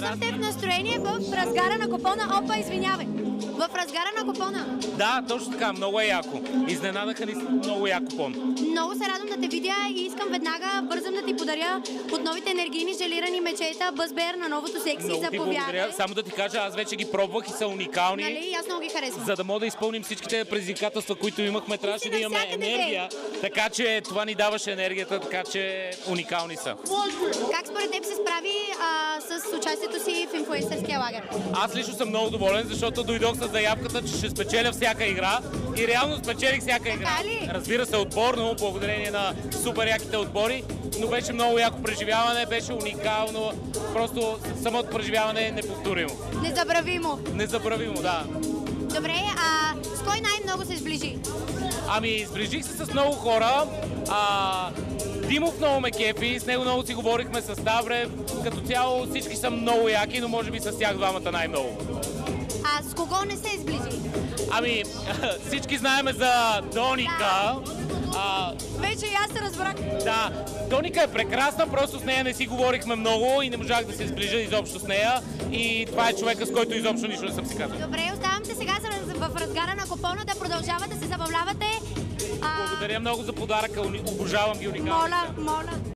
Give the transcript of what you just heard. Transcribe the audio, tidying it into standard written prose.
Аз съм те в настроение в разгара на купона. Опа, извинявай. В разгара на купона. Да, точно така, много е яко. Изненадаха ни много як купон. Много се радвам да те видя и искам веднага бързам да ти подаря от новите енергийни желирани мечета Бъзбер на новото секси. Много ти благодаря. Само да ти кажа, аз вече ги пробвах и са уникални. Нали, аз много ги харесвам. За да мога да изпълним всичките предизвикателства, които имахме, трябваше да имаме енергия. Така че това ни даваше енергията, така че уникални са. Как според теб се справи с участието си в инфлуенсърския лагер? Аз лично съм много доволен, защото дойдох с заявката, че ще спечеля всяка игра и реално спечелих всяка игра. Разбира се, отборно, благодарение на супер яките отбори, но беше много яко преживяване, беше уникално, просто самото преживяване е неповторимо. Незабравимо. Незабравимо, да. Добре, с кой най-много се сближи? Ами, сближих се с много хора. Димов много ме кефи, с него много си говорихме с Ставре. Като цяло всички са много яки, но може би с тях двамата най-много. А с кого не се сближи? Ами, всички знаеме за Доника. Вече и аз се разбрах. Да, Доника е прекрасна, просто с нея не си говорихме много и не можах да се сближа изобщо с нея. И това е човека, с който изобщо нищо не съм си казал. Добре, оставам те сега в разгара на купона да продължавате да се забавлявате. Благодаря много за подаръка, обожавам ги уникално. Моля.